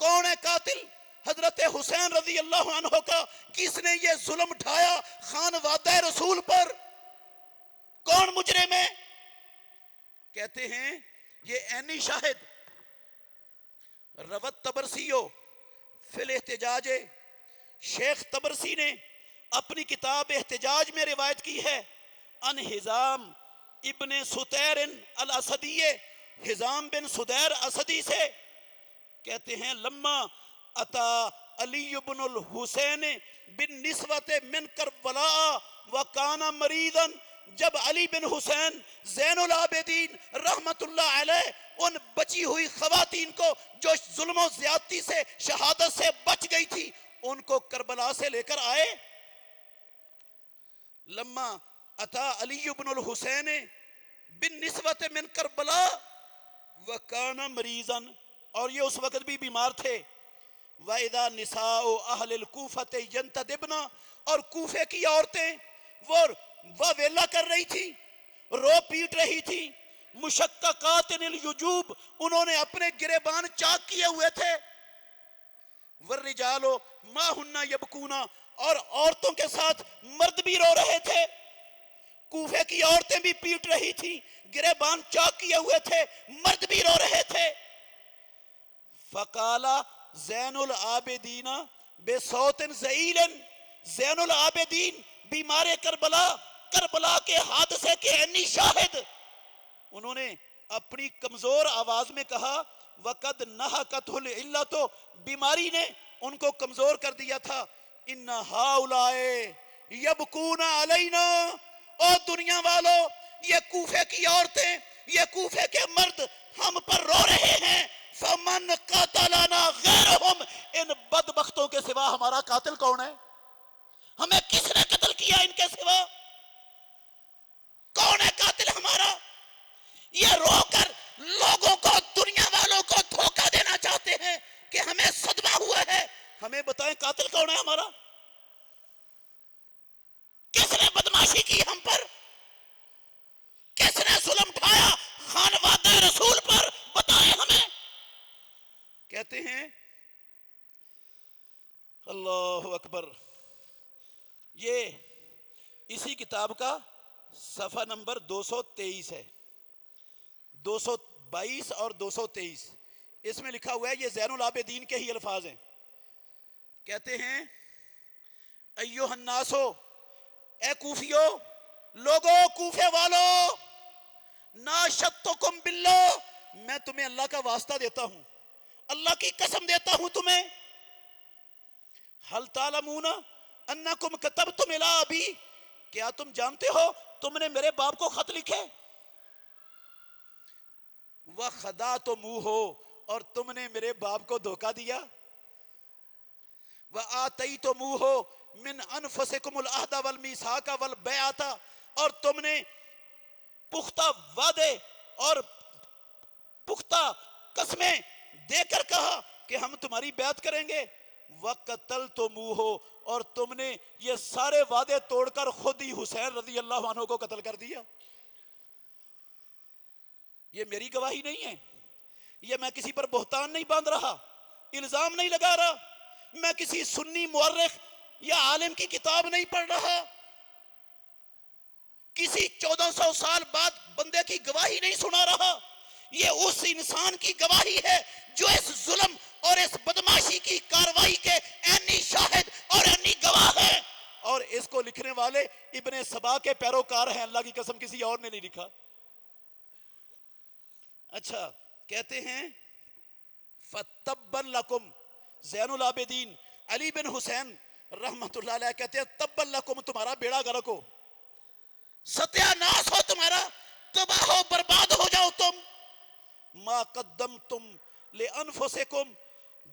کون ہے قاتل؟ حضرت حسین رضی اللہ عنہ کا. کس نے یہ ظلم ڈھایا خانوادہ رسول پر؟ کون مجرم ہے؟ کہتے ہیں یہ عینی شاہد. روت تبرسیو فی الاحتجاج, شیخ تبرسی نے اپنی کتاب احتجاج میں روایت کی ہے ان حزام ابن ستیر الاسدی, حزام بن سدیر اسدی سے. کہتے ہیں لما اتا علی بن الحسین بن نسوت من کربلا وکان مریضا, جب علی بن حسین زین العابدین رحمت اللہ علیہ ان بچی ہوئی خواتین کو جو ظلم و زیادتی سے شہادت سے بچ گئی تھی ان کو کربلا سے لے کر آئے. لما اتا علی بن الحسین بن نسوت من کربلا وکان مریضاً، اور یہ اس وقت بھی بیمار تھے. وَإِذَا نِسَاءُ أَهْلِ الْكُوفَةِ يَنْتَدِبْنَ، اور کوفے کی عورتیں وہ ویلا کر رہی تھی، رو پیٹ رہی تھی. مشققات الوجوب، انہوں نے اپنے گریبان چاک کیے ہوئے تھے. والرجال ما ہن یبکون، اور عورتوں کے ساتھ مرد بھی رو رہے تھے. کوفے کی عورتیں بھی پیٹ رہی تھی، گریبان چاک کیے ہوئے تھے، مرد بھی رو رہے تھے. فقالا زین العابدین بے صوت ذعیل، زین العابدین بیمار کربلا کے حادثے کے عینی شاہد، انہوں نے اپنی کمزور آواز میں کہا وقد نہقتہ العلۃ، بیماری نے ان کو کمزور کر دیا تھا. ان ہؤلاء یبکون علینا، اور دنیا والوں یہ کوفے کی عورتیں، یہ کوفے کے مرد ہم پر رو رہے ہیں. فمن قاتلنا غیرہم، ان بدبختوں کے سوا ہمارا قاتل کون ہے؟ ہمیں کس نے قتل کیا ان کے سوا؟ کون ہے قاتل ہمارا؟ یہ رو کر لوگوں کو، دنیا والوں کو دھوکہ دینا چاہتے ہیں کہ ہمیں صدمہ ہوا ہے. ہمیں بتائیں قاتل کون ہے ہمارا؟ کس نے بدماشی کی ہم پر؟ کس نے ظلم ڈھایا خانوادہ رسول پر؟ بتائیں ہمیں. کہتے ہیں اللہ اکبر. یہ اسی کتاب کا صفحہ نمبر 223 ہے، 222 اور 223. اس میں لکھا ہوا ہے، یہ زین العابدین کے ہی الفاظ ہیں. کہتے ہیں ایوہ الناسو، اے کوفیو، لوگو کوفے والو، ناشدتکم باللہ، میں تمہیں اللہ کا واسطہ دیتا ہوں، اللہ کی قسم دیتا ہوں تمہیں. حل تعلمون انکم کتبتم الی ابی، کیا تم جانتے ہو تم نے میرے باپ کو خط لکھے؟ وَخَدَعْتُمُوهُ، اور تم نے میرے باپ کو دھوکہ دیا. وَآتَيْتُمُوهُ مِنْ أَنفُسِكُمُ الْعَهْدَ وَالْمِيثَاقَ وَالْبَيْعَةَ، اور تم نے پختہ وعدے اور پختہ قسمیں دے کر کہا کہ ہم تمہاری بیعت کریں گے. وَقَتَلْتُمُوهُ، اور تم نے یہ سارے وعدے توڑ کر خود ہی حسین رضی اللہ عنہ کو قتل کر دیا. یہ میری گواہی نہیں ہے، یہ میں کسی پر بہتان نہیں باندھ رہا، الزام نہیں لگا رہا، میں کسی سنی مورخ یا عالم کی کتاب نہیں پڑھ رہا، کسی 1400 سال بعد بندے کی گواہی نہیں سنا رہا. یہ اس انسان کی گواہی ہے جو اس ظلم اور اس بدماشی کی کاروائی کے عینی شاہد اور عینی گواہ ہے. اور اس کو لکھنے والے ابن سبا کے پیروکار ہیں، اللہ کی قسم کسی اور نے نہیں لکھا. اچھا، کہتے ہیں فَتَبًّا لَكُمْ، زین العابدین علی بن حسین رحمت اللہ علیہ کہتے ہیں تبًّا لَكُمْ، تمہارا بیڑا غرق ہو، ستیہ ناس ہو تمہارا، تباہ ہو، برباد ہو جاؤ تم. ما قدمتم لانفسکم،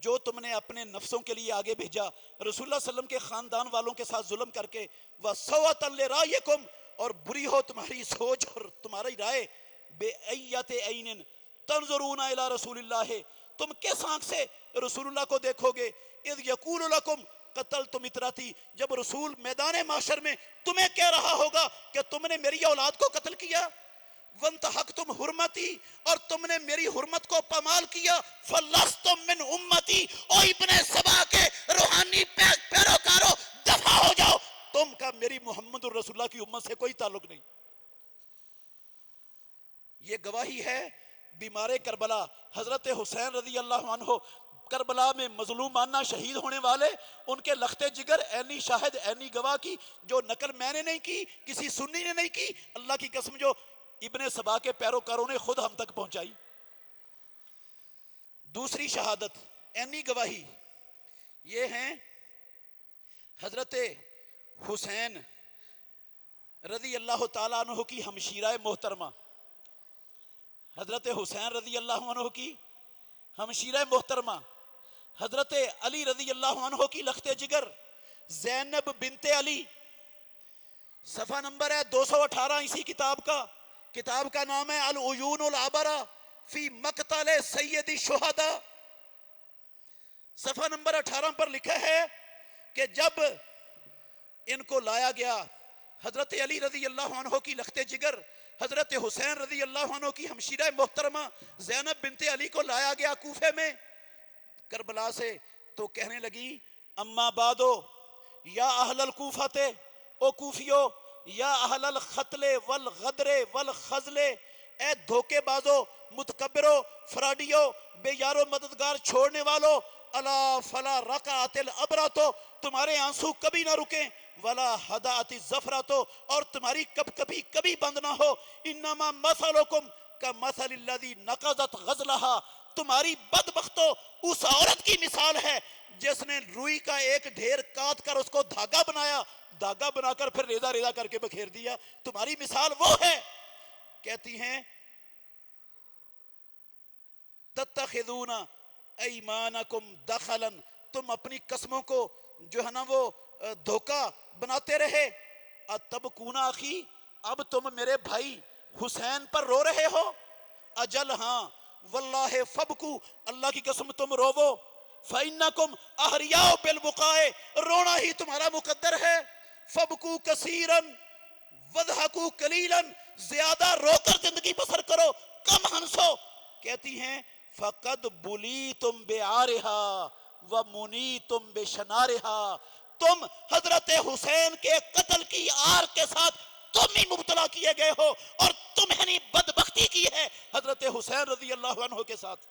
جو تم نے اپنے نفسوں کے لیے آگے بھیجا رسول اللہ صلی اللہ علیہ وسلم کے خاندان والوں کے ساتھ ظلم کر کے. وَسَوَّةً لِرَائِكُمْ، اور بری ہو تمہاری سوچ اور تمہاری رائے. بِأَيَّةِ عَيْنٍ تَنظُرُونَ إِلَى رسول اللہ، تم کس آنکھ سے رسول اللہ کو دیکھو گے. اِذْ يَقُولُ لَكُمْ قتلتم اطراتی، جب رسول میدان معاشر میں تمہیں کہہ رہا ہوگا کہ تم نے میری اولاد کو قتل کیا. وَانْتَحَقْتُمْ حُرْمَتِي، اور تم نے میری حرمت کو پامال کیا. فَلَسْتُمْ مِنْ أُمَّتِي، او ابن سبا کے روحانی پیروکاروں دفع ہو جاؤ، تم کا میری محمد الرسول اللہ کی امت سے کوئی تعلق نہیں. یہ گواہی ہے بیمار کربلا حضرت حسین رضی اللہ عنہ، کربلا میں مظلومانہ شہید ہونے والے، ان کے لخت جگر عینی شاہد عینی گواہ کی، جو نقل میں نے نہیں کی، کسی سنی نے نہیں کی، اللہ کی قسم جو ابن سبا کے پیروکاروں نے خود ہم تک پہنچائی. دوسری شہادت عینی گواہی یہ ہیں حضرت حسین رضی اللہ تعالیٰ عنہ کی ہمشیرہ محترمہ، حضرت حسین رضی اللہ عنہ کی ہمشیرہ محترمہ حضرت علی رضی اللہ عنہ کی لخت جگر زینب بنت علی، صفحہ نمبر ہے 218 اسی کتاب کا نام ہے العیون العبرہ فی مقتل سید الشہداء۔ صفحہ نمبر 18 پر لکھا ہے کہ جب ان کو لایا گیا، حضرت علی رضی اللہ عنہ کی لخت جگر حضرت حسین رضی اللہ عنہ کی ہمشیرہ محترمہ زینب بنت علی کو لایا گیا کوفے میں کربلا سے، تو کہنے لگی اما بعدو یا اہل الکوفہ، او کوفیو، یا اہل الخطل والغدر والخزل، اے دھوکے بازو، متکبرو، فراڈیو، بے یارو مددگار چھوڑنے والو، الا فلا رکعت الابراتو، تمہارے آنسو کبھی نہ رکیں، ولا ہدات الزفرات، اور تمہاری کبھی بند نہ ہو، انما مثلکم کمثل الذی نقضت غزلہا، تمہاری بدبختو اس عورت کی مثال ہے جس نے روئی کا ایک ڈھیر کاٹ کر اس کو دھاگا بنا کر پھر ریزہ کر کے بکھیر دیا، تمہاری مثال وہ ہے۔ کہتی ہیں تتخذون ایمانکم دخلا، تم اپنی قسموں کو جو ہے نا وہ دھوکہ بناتے رہے، اتبکون اخی، اب تم میرے بھائی حسین پر رو رہے ہو، اجل ہاں، واللہ فبکو، اللہ کی قسم تم روو، فإنکم احریاء بالبقاء، رونا ہی تمہارا مقدر ہے، فبکو کثیرا وضحکو قلیلا، زیادہ رو کر زندگی بسر کرو، کم ہنسو۔ کہتی ہیں فقد بلیتم بعارہا ومنیتم بشنارہا، تم حضرت حسین کے قتل کی آر کے ساتھ تم ہی مبتلا کیے گئے ہو، اور تمہیں نہیں بدبختی کی ہے حضرت حسین رضی اللہ عنہ کے ساتھ۔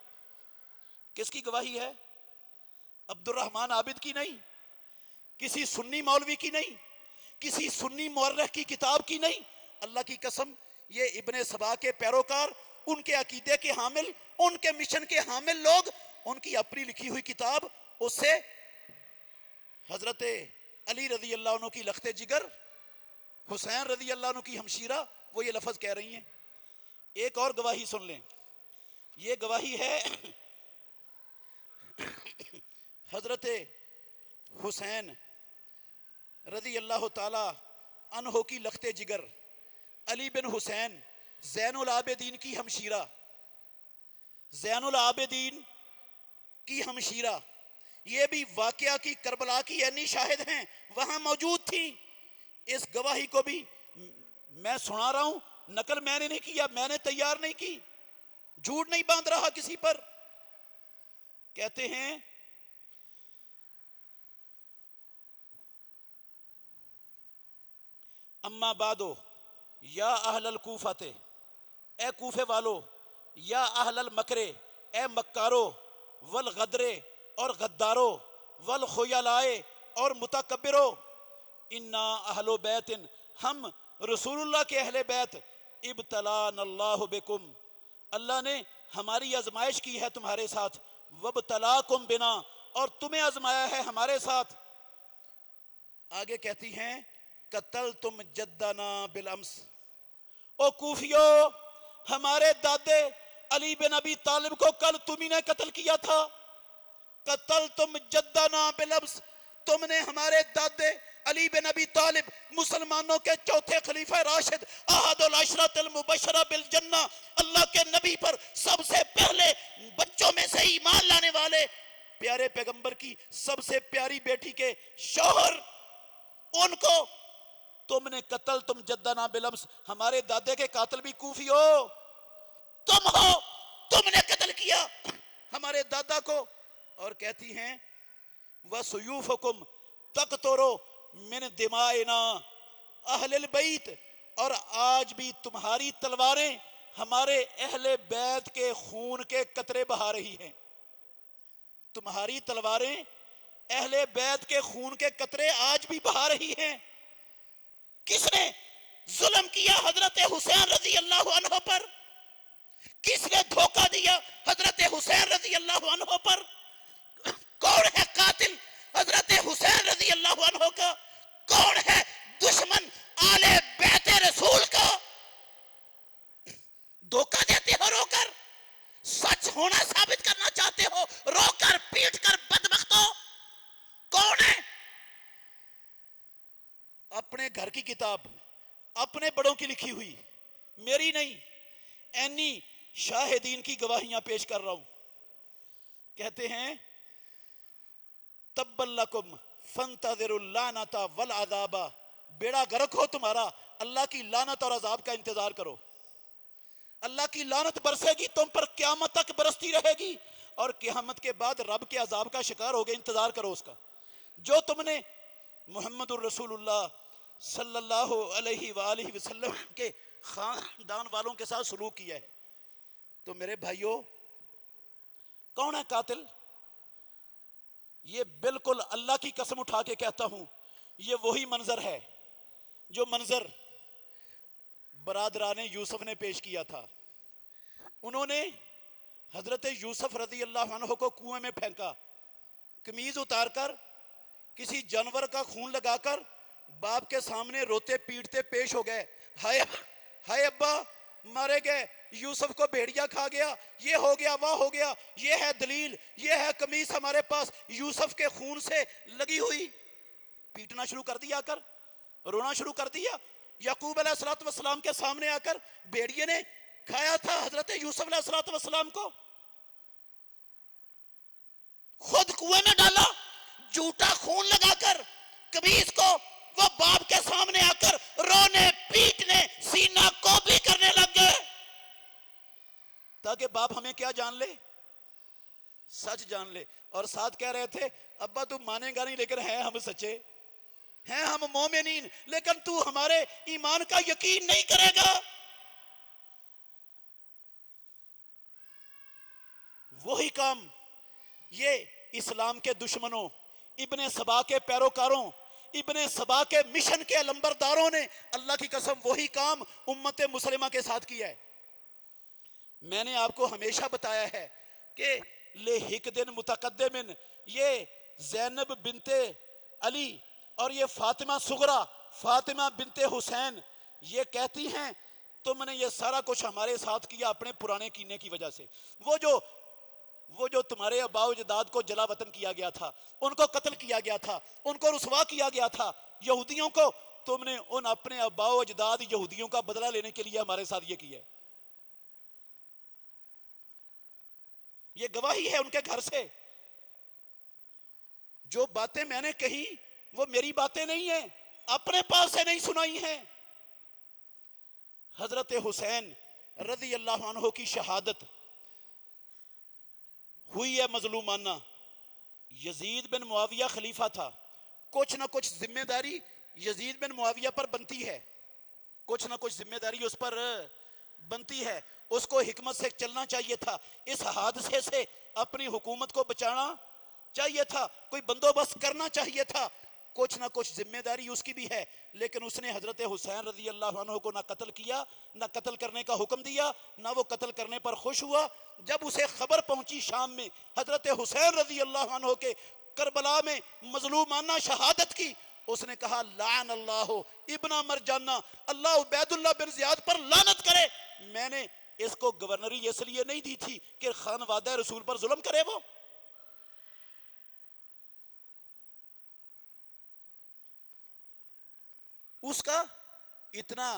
کس کی گواہی ہے؟ عبد الرحمن عابد کی نہیں، کسی سنی مولوی کی نہیں، کسی سنی مورخ کی کتاب کی نہیں، اللہ کی قسم یہ ابن سبا کے پیروکار، ان کے عقیدے کے حامل، ان کے مشن کے حامل لوگ، ان کی اپنی لکھی ہوئی کتاب، اس سے حضرت علی رضی اللہ عنہ کی لخت جگر، حسین رضی اللہ عنہ کی ہمشیرہ، وہ یہ لفظ کہہ رہی ہیں۔ ایک اور گواہی سن لیں، یہ گواہی ہے حضرت حسین رضی اللہ تعالی عنہ کی لخت جگر علی بن حسین زین العابدین کی ہمشیرہ، زین العابدین کی ہمشیرہ، یہ بھی واقعہ کی کربلا کی عینی شاہد ہیں، وہاں موجود تھی۔ اس گواہی کو بھی میں سنا رہا ہوں، نقل میں نے نہیں کیا، میں نے تیار نہیں کی، جھوٹ نہیں باندھ رہا کسی پر۔ کہتے ہیں اما بعدو یا اہل الکوفہ، اے کوفے والو، یا اہل المکرے، اے مکارو، والغدرے، اور غدارو، والخیلائے، اور متکبرو، انا اہل بیت، ہم رسول اللہ کے اہل بیت، ابتلانا اللہ بکم، اللہ نے ہماری آزمائش کی ہے تمہارے ساتھ، وابتلاکم بنا، اور تمہیں آزمایا ہے ہمارے ساتھ۔ آگے کہتی ہیں قتلتم جدنا بالامس، او کوفیو، ہمارے دادے علی بن ابی طالب کو کل تمہیں نے قتل کیا تھا، قتلتم جدنا بالامس، تم نے ہمارے دادے علی بن ابی طالب، مسلمانوں کے چوتھے خلیفہ راشد، احد العشرۃ المبشرہ بالجنہ، اللہ کے نبی پر سب سے پہلے بچوں میں سے ایمان لانے والے پیارے پیغمبر کی سب سے پیاری بیٹی کے شوہر، ان کو تم نے قتل، تم جدنا بالامس، ہمارے دادے کے قاتل بھی کوفی ہو، تم ہو، تم نے قتل کیا ہمارے دادا کو۔ اور کہتی ہیں وَسُيُوفُكُمْ تَقْطُرُ مِنْ دِمَائِنَا اہل البیت، اور آج بھی تمہاری تلواریں ہمارے اہل بیت کے خون کے قطرے بہا رہی ہیں، تمہاری تلواریں اہل بیت کے خون کے قطرے آج بھی بہا رہی ہیں۔ کس نے ظلم کیا حضرت حسین رضی اللہ عنہ پر؟ کس نے دھوکہ دیا حضرت حسین رضی اللہ عنہ پر؟ کون ہے قاتل حضرت حسین رضی اللہ عنہ کا؟ کون ہے دشمن آل بیت رسول کا؟ دھوکہ دیتے ہو رو کر، سچ ہونا ثابت کرنا چاہتے ہو رو کر، پیٹ کر، کی کتاب، اپنے بڑوں کی لکھی ہوئی، میری نہیں، اینی شاہدین کی گواہیاں پیش کر رہا ہوں. کہتے ہیں تبا لکم فانتظروا اللعنۃ والعذاب، بیڑا غرق ہو تمہارا، اللہ کی لعنت اور عذاب کا انتظار کرو. اللہ کی لعنت برسے گی تم پر قیامت تک برستی رہے گی، اور قیامت کے بعد رب کے عذاب کا شکار ہوگے، انتظار کرو اس کا. جو تم نے محمد الرسول اللہ صلی اللہ علیہ وآلہ وسلم کے خاندان والوں کے ساتھ سلوک کیا ہے. تو میرے بھائیوں، کون ہے قاتل؟ یہ بالکل اللہ کی قسم اٹھا کے کہتا ہوں، یہ وہی منظر ہے جو منظر برادران یوسف نے پیش کیا تھا. انہوں نے حضرت یوسف رضی اللہ عنہ کو کنویں میں پھینکا، قمیض اتار کر کسی جانور کا خون لگا کر باپ کے سامنے روتے پیٹتے پیش ہو گئے. ہائے ابا مارے گئے، یوسف کو بھیڑیا کھا گیا، یہ ہو گیا وہ ہو گیا، یہ ہے دلیل، یہ ہے قمیص ہمارے پاس یوسف کے خون سے لگی ہوئی. پیٹنا شروع کر دیا، کر رونا شروع کر دیا. یعقوب علیہ السلام کے سامنے آ کر بھیڑیے نے کھایا تھا حضرت یوسف علیہ السلام کو، خود کنویں میں ڈالا، جھوٹا خون لگا کر قمیص کو وہ باپ کے سامنے آ کر رونے پیٹنے سینہ کوبی کرنے لگ گئے، تاکہ باپ ہمیں کیا جان لے؟ سچ جان لے. اور ساتھ کہہ رہے تھے ابا تو مانے گا نہیں، لیکن ہیں ہم سچے، ہیں ہم مومنین، لیکن تو ہمارے ایمان کا یقین نہیں کرے گا. وہی کام یہ اسلام کے دشمنوں، ابن سبا کے پیروکاروں، ابن سبا کے مشن کے علمبرداروں نے اللہ کی قسم وہی کام امت مسلمہ کے ساتھ کیا ہے. میں نے آپ کو ہمیشہ بتایا ہے کہ لِحِقْدٍ مُتَقَدِّمٍ، یہ زینب بنت علی اور یہ فاطمہ صغرا، فاطمہ بنت حسین، یہ کہتی ہیں تم نے یہ سارا کچھ ہمارے ساتھ کیا اپنے پرانے کینے کی وجہ سے. وہ جو تمہارے آباء و اجداد کو جلا وطن کیا گیا تھا، ان کو قتل کیا گیا تھا، ان کو رسوا کیا گیا تھا، یہودیوں کو، تم نے ان اپنے آباء و اجداد یہودیوں کا بدلہ لینے کے لیے ہمارے ساتھ یہ کیا ہے. یہ گواہی ہے ان کے گھر سے. جو باتیں میں نے کہی وہ میری باتیں نہیں ہیں، اپنے پاس سے نہیں سنائی ہیں. حضرت حسین رضی اللہ عنہ کی شہادت ہوئی ہے مظلومانہ. یزید بن معاویہ خلیفہ تھا، کچھ نہ کچھ ذمہ داری یزید بن معاویہ پر بنتی ہے، کچھ نہ کچھ ذمہ داری اس پر بنتی ہے. اس کو حکمت سے چلنا چاہیے تھا، اس حادثے سے اپنی حکومت کو بچانا چاہیے تھا، کوئی بندوبست کرنا چاہیے تھا. کچھ نہ کچھ ذمہ داری اس کی بھی ہے، لیکن اس نے حضرت حسین رضی اللہ عنہ کو نہ قتل کیا، نہ قتل کرنے کا حکم دیا، نہ وہ قتل کرنے پر خوش ہوا. جب اسے خبر پہنچی شام میں حضرت حسین رضی اللہ عنہ کے کربلا میں مظلومانہ شہادت کی، اس نے کہا لعن اللہ ابن مرجانہ، اللہ عبید اللہ بن زیاد پر لعنت کرے. میں نے اس کو گورنری اس لیے نہیں دی تھی کہ خانوادہ رسول پر ظلم کرے. وہ اس کا اتنا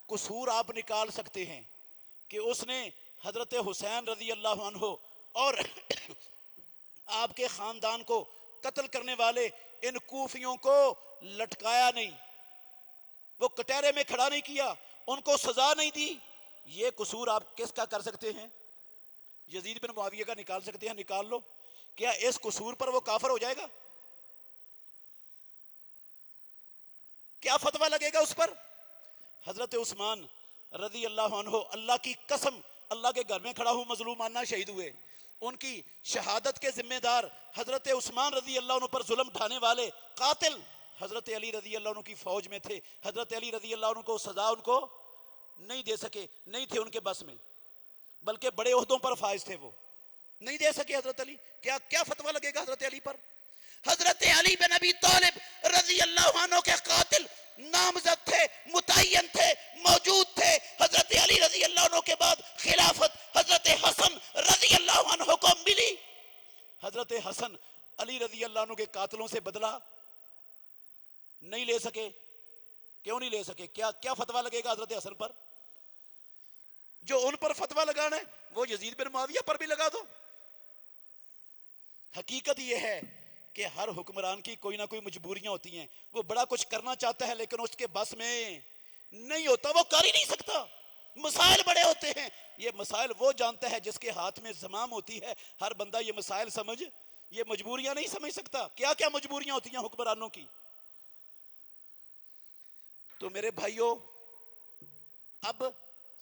قصور آپ نکال سکتے ہیں کہ اس نے حضرت حسین رضی اللہ عنہ اور آپ کے خاندان کو قتل کرنے والے ان کوفیوں کو لٹکایا نہیں، وہ کٹہرے میں کھڑا نہیں کیا، ان کو سزا نہیں دی. یہ قصور آپ کس کا کر سکتے ہیں؟ یزید بن معاویہ کا نکال سکتے ہیں؟ نکال لو. کیا اس قصور پر وہ کافر ہو جائے گا؟ کیا فتویٰ لگے گا اس پر؟ حضرت عثمان رضی اللہ عنہ، اللہ کی قسم اللہ کے گھر میں کھڑا ہوں، مظلومانہ شہید ہوئے. ان کی شہادت کے ذمہ دار حضرت عثمان رضی اللہ عنہ پر ظلم ڈھانے والے قاتل حضرت علی رضی اللہ عنہ کی فوج میں تھے. حضرت علی رضی اللہ عنہ کو سزا ان کو نہیں دے سکے، نہیں تھے ان کے بس میں، بلکہ بڑے عہدوں پر فائز تھے، وہ نہیں دے سکے. حضرت علی کیا فتویٰ لگے گا حضرت علی پر؟ حضرت علی بن ابی طالب رضی اللہ عنہ کے قاتل نامزد تھے، متعین تھے، موجود تھے. حضرت علی رضی اللہ عنہ کے بعد خلافت حضرت حسن رضی اللہ عنہ کو ملی. حضرت حسن علی رضی اللہ عنہ کے قاتلوں سے بدلہ نہیں لے سکے. کیوں نہیں لے سکے؟ کیا فتویٰ لگے گا حضرت حسن پر؟ جو ان پر فتویٰ لگانا ہے وہ یزید بن معاویہ پر بھی لگا دو۔ حقیقت یہ ہے کہ ہر حکمران کی کوئی نہ کوئی مجبوریاں ہوتی ہیں، وہ بڑا کچھ کرنا چاہتا ہے لیکن اس کے بس میں نہیں ہوتا، وہ کر ہی نہیں سکتا، مسائل بڑے ہوتے ہیں۔ یہ مسائل وہ جانتا ہے جس کے ہاتھ میں زمام ہوتی ہے۔ ہر بندہ یہ مسائل یہ مجبوریاں نہیں سمجھ سکتا۔ کیا کیا مجبوریاں ہوتی ہیں حکمرانوں کی۔ تو میرے بھائیوں، اب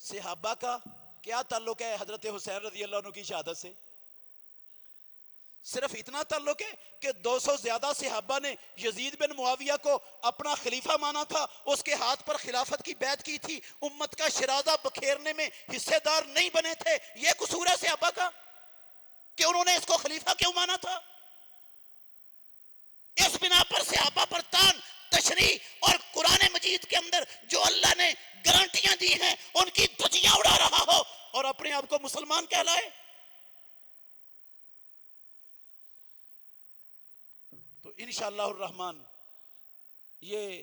صحابہ کا کیا تعلق ہے حضرت حسین رضی اللہ عنہ کی شہادت سے؟ صرف اتنا تعلق ہے کہ 200 زیادہ صحابہ نے یزید بن معاویہ کو اپنا خلیفہ مانا تھا، اس کے ہاتھ پر خلافت کی بیعت کی تھی، امت کا شرازہ بکھیرنے میں حصے دار نہیں بنے تھے۔ یہ قصور ہے صحابہ کا کہ انہوں نے اس کو خلیفہ کیوں مانا تھا؟ اس بنا پر صحابہ پر تان تشریح اور قرآن مجید کے اندر جو اللہ نے گارنٹیاں دی ہیں ان کی دھجیاں اڑا رہا ہو اور اپنے آپ کو مسلمان کہلائے۔ تو انشاءاللہ الرحمن یہ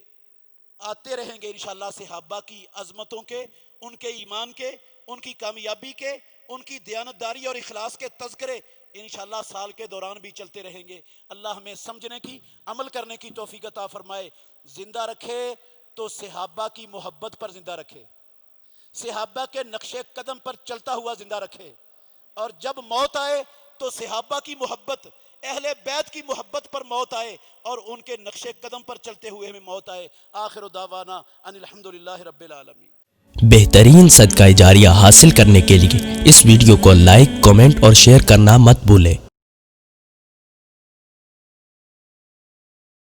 آتے رہیں گے انشاءاللہ صحابہ کی عظمتوں کے، ان کے ایمان کے، ان کی کامیابی کے، ان کی دیانتداری اور اخلاص کے تذکرے انشاءاللہ سال کے دوران بھی چلتے رہیں گے۔ اللہ ہمیں سمجھنے کی، عمل کرنے کی توفیق عطا فرمائے۔ زندہ رکھے تو صحابہ کی محبت پر زندہ رکھے، صحابہ کے نقش قدم پر چلتا ہوا زندہ رکھے، اور جب موت آئے تو صحابہ کی محبت، اہل بیت کی محبت پر موت آئے اور ان کے نقش قدم پر چلتے ہوئے ہمیں موت آئے۔ آخر دعوانا ان الحمدللہ رب العالمین۔ بہترین صدقہ جاریہ حاصل کرنے کے لیے اس ویڈیو کو لائک، کمنٹ اور شیئر کرنا مت بھولیں۔